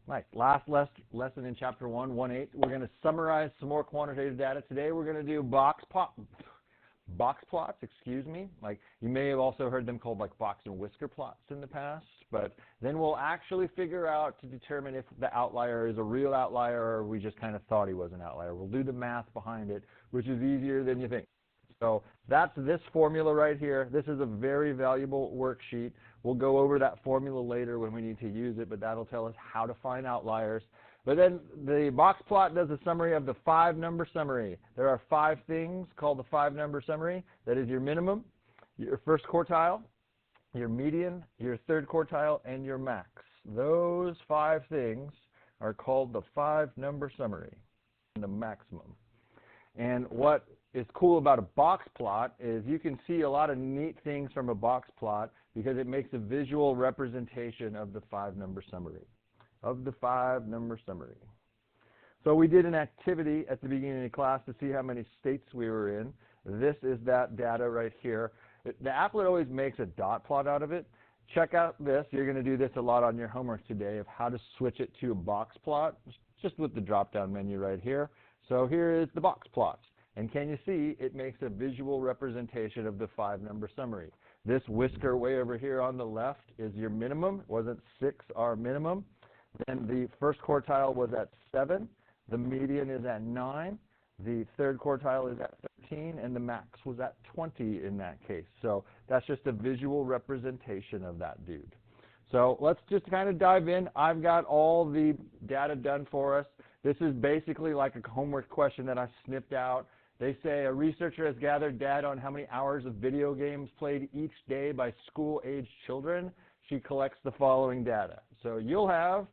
Nice. Last lesson in chapter 1, 1.8. We're going to summarize some more quantitative data. Today we're going to do box plots, excuse me. Like, you may have also heard them called like box and whisker plots in the past, but then we'll actually figure out to determine if the outlier is a real outlier or we just kind of thought he was an outlier. We'll do the math behind it, which is easier than you think. So that's this formula right here. This is a very valuable worksheet. We'll go over that formula later when we need to use it, but that'll tell us how to find outliers. But then the box plot does a summary of the 5-number summary. There are 5 things called the 5-number summary. That is your minimum, your first quartile, your median, your third quartile, and your max. Those 5 things are called the 5-number summary, the maximum. And what is cool about a box plot is you can see a lot of neat things from a box plot because it makes a visual representation of the 5-number summary. So we did an activity at the beginning of class to see how many states we were in. This is that data right here. The applet always makes a dot plot out of it. Check out this. You're going to do this a lot on your homework today of how to switch it to a box plot, just with the drop-down menu right here. So here is the box plot. And can you see it makes a visual representation of the 5-number summary. This whisker way over here on the left is your minimum. Wasn't 6 our minimum? Then the first quartile was at 7. The median is at 9. The third quartile is at 13. And the max was at 20 in that case. So that's just a visual representation of that dude. So let's just kind of dive in. I've got all the data done for us. This is basically like a homework question that I snipped out. They say a researcher has gathered data on how many hours of video games played each day by school-aged children. She collects the following data. So you'll have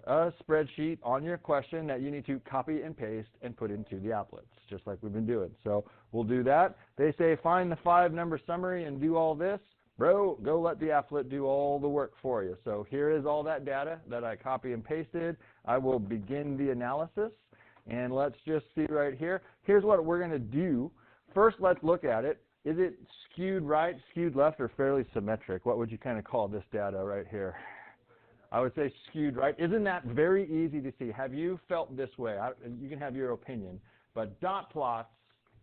a spreadsheet on your question that you need to copy and paste and put into the applets, just like we've been doing. So we'll do that. They say find the 5-number summary and do all this. Bro, go let the applet do all the work for you. So here is all that data that I copy and pasted. I will begin the analysis. And let's just see right here. Here's what we're going to do. First, let's look at it. Is it skewed right, skewed left, or fairly symmetric? What would you kind of call this data right here? I would say skewed right. Isn't that very easy to see? Have you felt this way? You can have your opinion. But dot plots,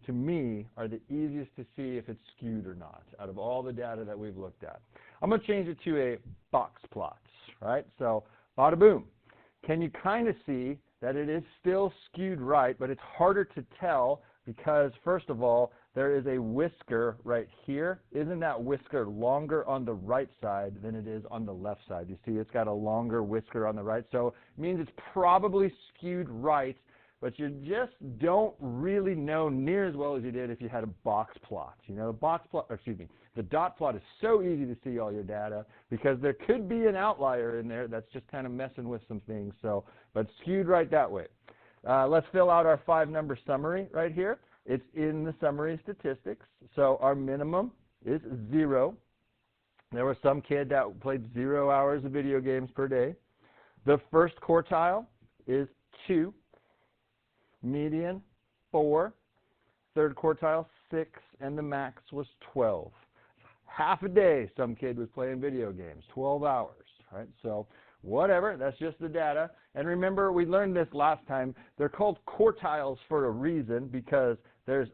to me, are the easiest to see if it's skewed or not out of all the data that we've looked at. I'm going to change it to a box plot, right? So, bada boom. Can you kind of see that it is still skewed right, but it's harder to tell because, first of all, there is a whisker right here. Isn't that whisker longer on the right side than it is on the left side? You see it's got a longer whisker on the right, so it means it's probably skewed right, but you just don't really know near as well as you did if you had a box plot. You know, the dot plot is so easy to see all your data because there could be an outlier in there that's just kind of messing with some things. So, but skewed right that way. Let's fill out our 5-number summary right here. It's in the summary statistics. So our minimum is 0. There was some kid that played 0 hours of video games per day. The first quartile is 2. Median, 4. Third quartile, 6. And the max was 12. Half a day some kid was playing video games, 12 hours, right? So whatever, that's just the data. And remember, we learned this last time. They're called quartiles for a reason because there's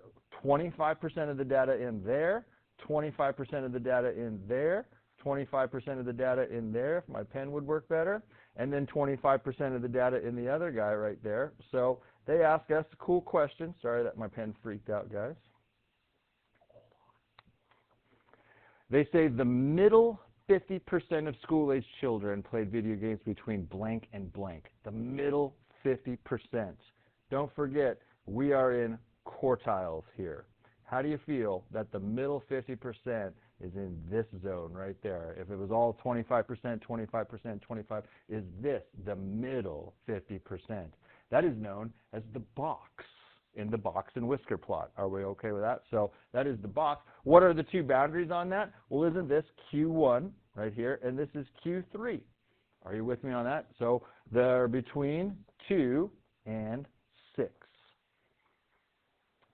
25% of the data in there, 25% of the data in there, 25% of the data in there, if my pen would work better, and then 25% of the data in the other guy right there. So they ask us a cool question. Sorry that my pen freaked out, guys. They say the middle 50% of school-aged children played video games between blank and blank. The middle 50%. Don't forget, we are in quartiles here. How do you feel that the middle 50% is in this zone right there? If it was all 25%, 25%, 25, is this the middle 50%? That is known as the box in the box and whisker plot. Are we okay with that? So that is the box. What are the two boundaries on that? Well, isn't this Q1 right here, and this is Q3? Are you with me on that? So they're between 2 and 6.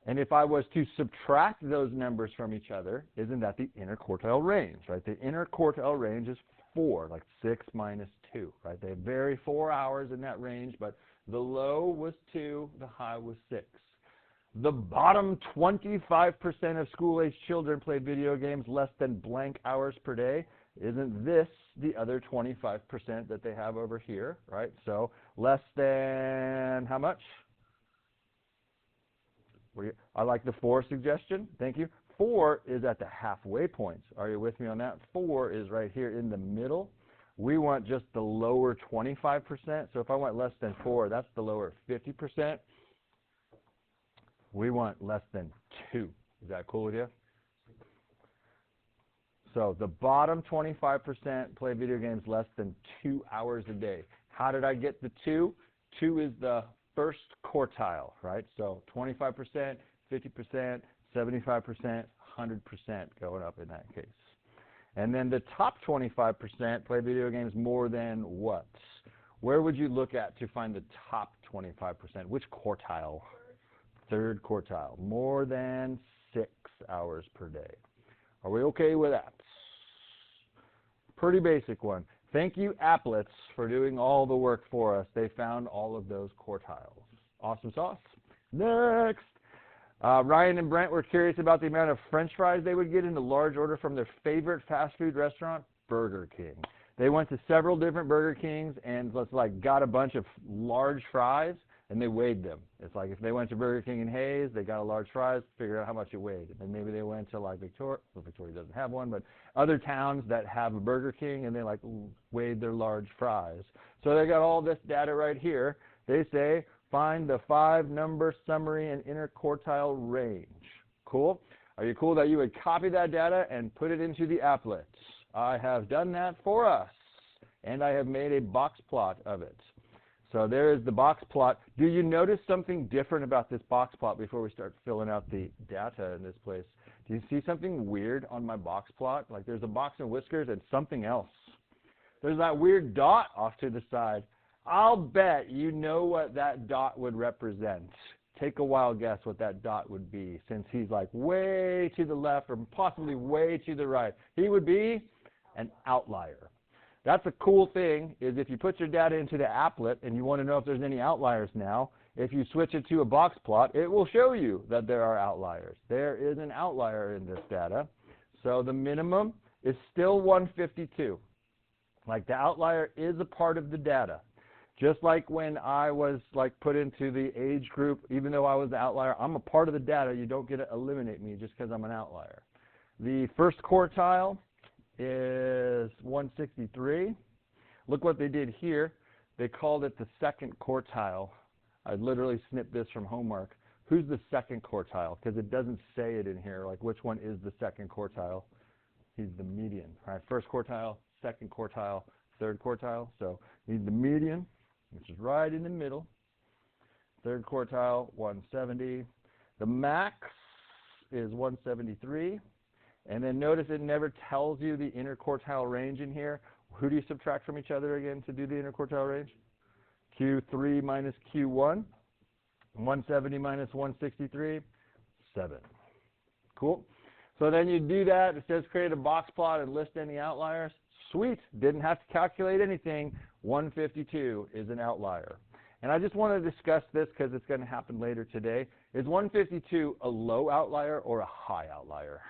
And if I was to subtract those numbers from each other, isn't that the inner quartile range, right? The inner quartile range is 4, like 6 minus 2, right? They vary 4 hours in that range, but the low was 2, the high was 6. The bottom 25% of school-aged children play video games less than blank hours per day. Isn't this the other 25% that they have over here, right? So less than how much? I like the 4 suggestion. Thank you. 4 is at the halfway point. Are you with me on that? 4 is right here in the middle. We want just the lower 25%. So if I want less than 4, that's the lower 50%. We want less than 2. Is that cool with you? So the bottom 25% play video games less than 2 hours a day. How did I get the 2? 2 is the first quartile, right? So 25%, 50%, 75%, 100% going up in that case. And then the top 25% play video games more than what? Where would you look at to find the top 25%? Which quartile? Third quartile. More than 6 hours per day. Are we okay with that? Pretty basic one. Thank you, applets, for doing all the work for us. They found all of those quartiles. Awesome sauce. Next. Ryan and Brent were curious about the amount of French fries they would get in a large order from their favorite fast food restaurant, Burger King. They went to several different Burger Kings and got a bunch of large fries, and they weighed them. It's like if they went to Burger King in Hayes, they got a large fries, figure out how much it weighed. And maybe they went to Victoria, well, Victoria doesn't have one, but other towns that have a Burger King, and they weighed their large fries. So they got all this data right here. They say, find the 5-number summary and interquartile range. Cool? Are you cool that you would copy that data and put it into the applet? I have done that for us, and I have made a box plot of it. So there is the box plot. Do you notice something different about this box plot before we start filling out the data in this place? Do you see something weird on my box plot? Like there's a box and whiskers and something else. There's that weird dot off to the side. I'll bet you know what that dot would represent. Take a wild guess what that dot would be, since he's like way to the left or possibly way to the right. He would be an outlier. That's a cool thing, is if you put your data into the applet and you want to know if there's any outliers now, if you switch it to a box plot, it will show you that there are outliers. There is an outlier in this data. So the minimum is still 152. Like the outlier is a part of the data. Just like when I was put into the age group, even though I was the outlier, I'm a part of the data. You don't get to eliminate me just because I'm an outlier. The first quartile is 163. Look what they did here. They called it the second quartile. I literally snipped this from homework. Who's the second quartile? Because it doesn't say it in here, like which one is the second quartile. He's the median. All right, first quartile, second quartile, third quartile. So he's the median, which is right in the middle. Third quartile, 170. The max is 173. And then notice it never tells you the interquartile range in here. Who do you subtract from each other again to do the interquartile range? Q3 minus Q1. 170 minus 163, 7. Cool. So then you do that. It says create a box plot and list any outliers. Sweet. Didn't have to calculate anything. 152 is an outlier. And I just want to discuss this because it's going to happen later today. Is 152 a low outlier or a high outlier?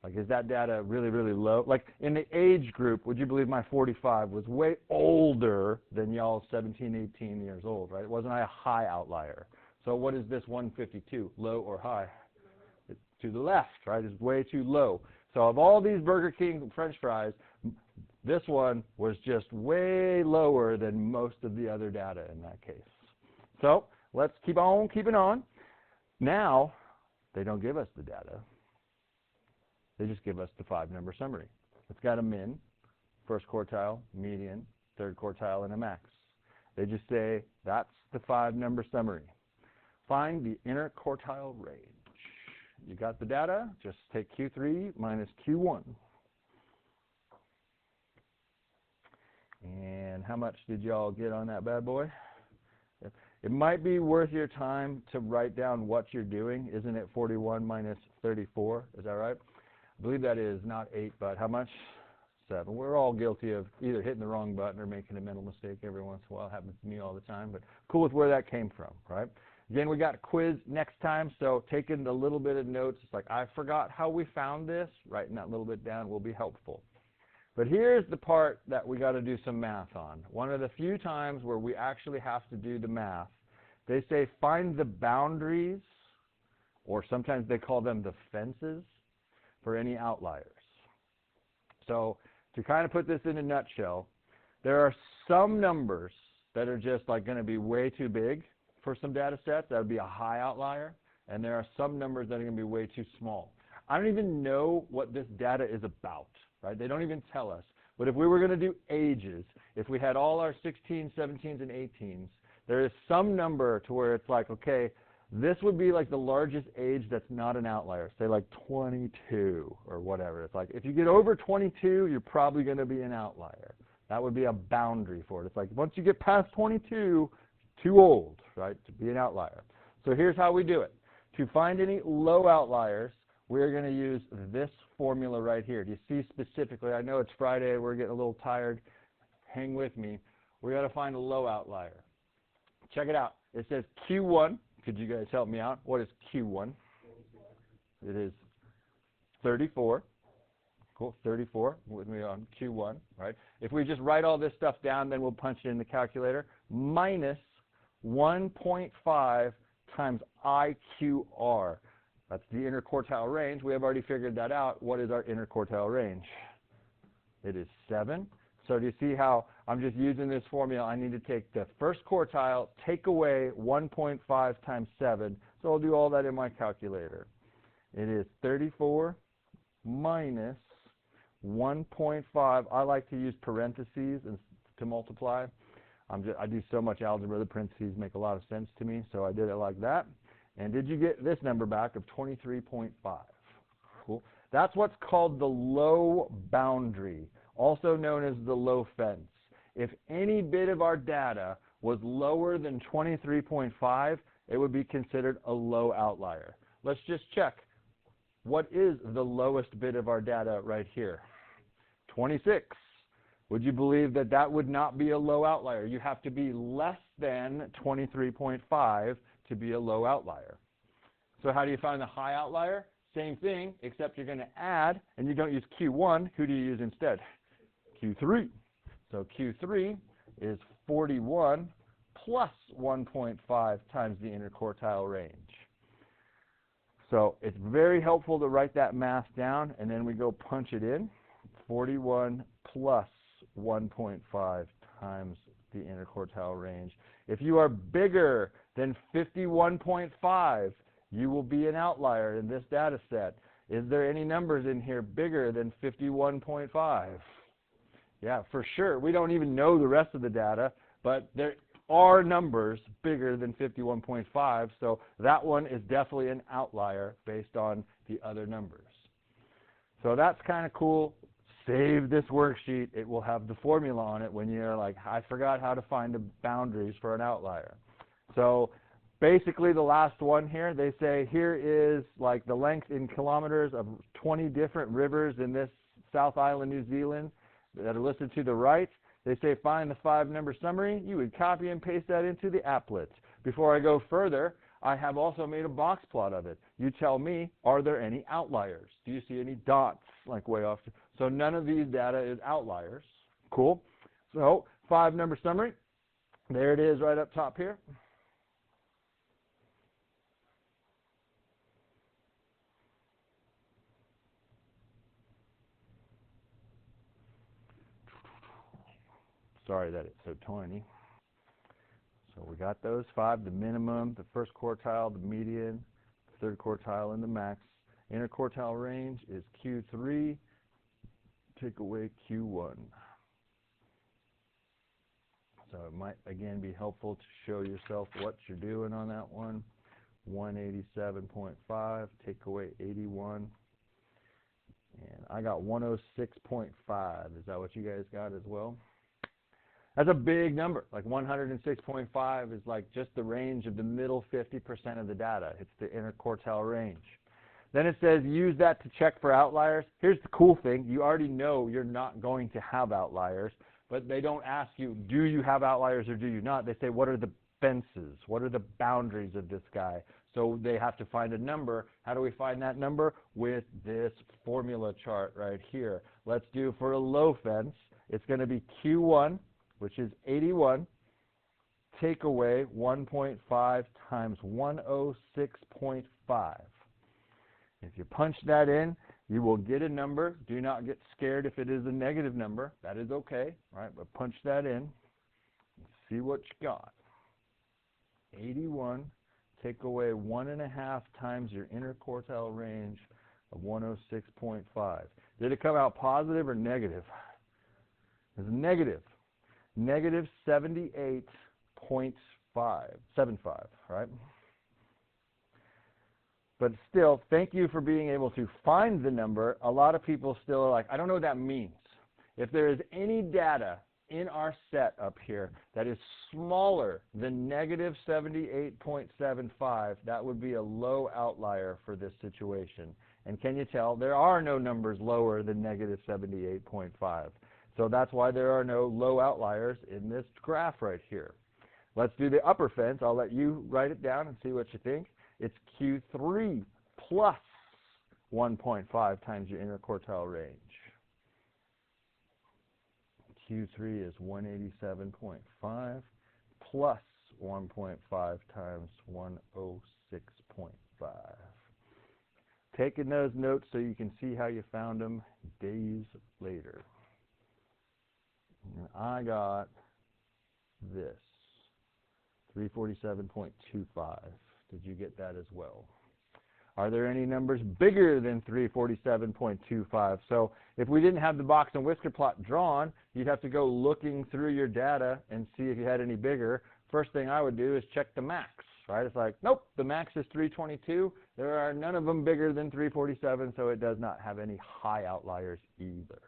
Like, is that data really, really low? Like, in the age group, would you believe my 45 was way older than y'all 17, 18 years old, right? Wasn't I a high outlier? So what is this 152, low or high? It's to the left, right? It's way too low. So of all these Burger King French fries, this one was just way lower than most of the other data in that case. So let's keep on keeping on. Now, they don't give us the data. They just give us the 5-number summary. It's got a min, first quartile, median, third quartile, and a max. They just say, that's the 5-number summary. Find the interquartile range. You got the data? Just take Q3 minus Q1. And how much did y'all get on that bad boy? It might be worth your time to write down what you're doing. Isn't it 41 minus 34? Is that right? I believe that is not 8, but how much? 7. We're all guilty of either hitting the wrong button or making a mental mistake every once in a while. It happens to me all the time, but cool with where that came from, right? Again, we got a quiz next time, so taking a little bit of notes. It's like, I forgot how we found this. Writing that little bit down will be helpful. But here's the part that we got to do some math on. One of the few times where we actually have to do the math. They say find the boundaries, or sometimes they call them the fences, for any outliers. So to kind of put this in a nutshell, there are some numbers that are just like going to be way too big for some data sets. That would be a high outlier. And there are some numbers that are going to be way too small. I don't even know what this data is about, right? They don't even tell us. But if we were going to do ages, if we had all our 16s, 17s, and 18s, there is some number to where it's like, okay, this would be like the largest age that's not an outlier, say like 22 or whatever. It's like if you get over 22, you're probably going to be an outlier. That would be a boundary for it. It's like once you get past 22, too old, right, to be an outlier. So here's how we do it. To find any low outliers, we're going to use this formula right here. Do you see specifically? I know it's Friday. We're getting a little tired. Hang with me. We got to find a low outlier. Check it out. It says Q1. Could you guys help me out? What is Q1? It is 34. Cool, 34 with me on Q1, right? If we just write all this stuff down, then we'll punch it in the calculator. Minus 1.5 times IQR. That's the interquartile range. We have already figured that out. What is our interquartile range? It is 7. So do you see how I'm just using this formula? I need to take the first quartile, take away 1.5 times 7. So I'll do all that in my calculator. It is 34 minus 1.5. I like to use parentheses to multiply. I do so much algebra, the parentheses make a lot of sense to me, so I did it like that. And did you get this number back of 23.5? Cool. That's what's called the low boundary, also known as the low fence. If any bit of our data was lower than 23.5, it would be considered a low outlier. Let's just check. What is the lowest bit of our data right here? 26. Would you believe that that would not be a low outlier? You have to be less than 23.5 to be a low outlier. So how do you find the high outlier? Same thing, except you're going to add, and you don't use Q1. Who do you use instead? Q3. So Q3 is 41 plus 1.5 times the interquartile range. So it's very helpful to write that math down, and then we go punch it in. 41 plus 1.5 times the interquartile range. If you are bigger than 51.5, you will be an outlier in this data set. Is there any numbers in here bigger than 51.5? Yeah, for sure. We don't even know the rest of the data, but there are numbers bigger than 51.5, so that one is definitely an outlier based on the other numbers. So that's kind of cool. Save this worksheet. It will have the formula on it when you're like, I forgot how to find the boundaries for an outlier. So basically the last one here, they say here is like the length in kilometers of 20 different rivers in this South Island, New Zealand that are listed to the right. They say find the 5-number summary. You would copy and paste that into the applet. Before I go further, I have also made a box plot of it. You tell me, are there any outliers? Do you see any dots like way off? So none of these data is outliers. Cool. So 5-number summary. There it is right up top here. Sorry that it's so tiny. So we got those 5, the minimum, the first quartile, the median, the third quartile, and the max. Interquartile range is Q3. Take away Q1. So it might, again, be helpful to show yourself what you're doing on that one. 187.5, take away 81. And I got 106.5. Is that what you guys got as well? That's a big number. Like 106.5 is like just the range of the middle 50% of the data. It's the interquartile range. Then it says use that to check for outliers. Here's the cool thing. You already know you're not going to have outliers, but they don't ask you, do you have outliers or do you not? They say, what are the fences? What are the boundaries of this guy? So they have to find a number. How do we find that number? With this formula chart right here. Let's do for a low fence. It's going to be Q1, which is 81. Take away 1.5 times 106.5. If you punch that in, you will get a number. Do not get scared if it is a negative number. That is okay, right? But punch that in and see what you got. 81, take away 1.5 times your inner quartile range of 106.5. Did it come out positive or negative? It's negative. Negative 78.75, right? But still, thank you for being able to find the number. A lot of people still are like, I don't know what that means. If there is any data in our set up here that is smaller than negative 78.75, that would be a low outlier for this situation. And can you tell, there are no numbers lower than negative 78.5. So that's why there are no low outliers in this graph right here. Let's do the upper fence. I'll let you write it down and see what you think. It's Q3 plus 1.5 times your inner quartile range. Q3 is 187.5 plus 1.5 times 106.5. Taking those notes so you can see how you found them days later. And I got this, 347.25. Did you get that as well? Are there any numbers bigger than 347.25? So if we didn't have the box and whisker plot drawn, you'd have to go looking through your data and see if you had any bigger. First thing I would do is check the max, right? It's like, nope, the max is 322. There are none of them bigger than 347, so it does not have any high outliers either.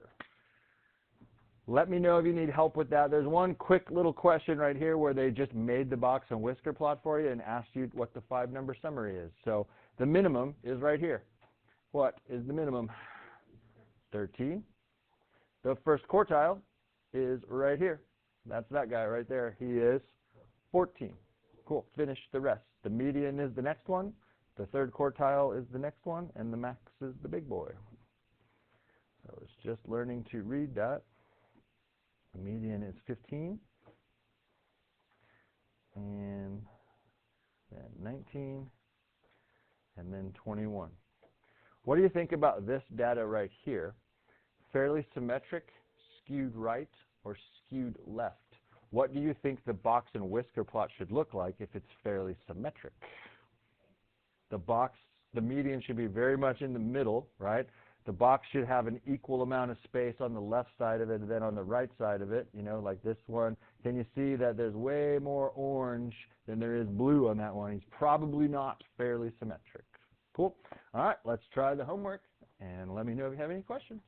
Let me know if you need help with that. There's one quick little question right here where they just made the box and whisker plot for you and asked you what the 5-number summary is. So the minimum is right here. What is the minimum? 13. The first quartile is right here. That's that guy right there. He is 14. Cool. Finish the rest. The median is the next one. The third quartile is the next one. And the max is the big boy. So it's just learning to read that. The median is 15, and then 19, and then 21. What do you think about this data right here? Fairly symmetric, skewed right, or skewed left? What do you think the box and whisker plot should look like if it's fairly symmetric? The median should be very much in the middle, right? The box should have an equal amount of space on the left side of it and then on the right side of it, you know, like this one. Can you see that there's way more orange than there is blue on that one? He's probably not fairly symmetric. Cool. All right, let's try the homework, and let me know if you have any questions.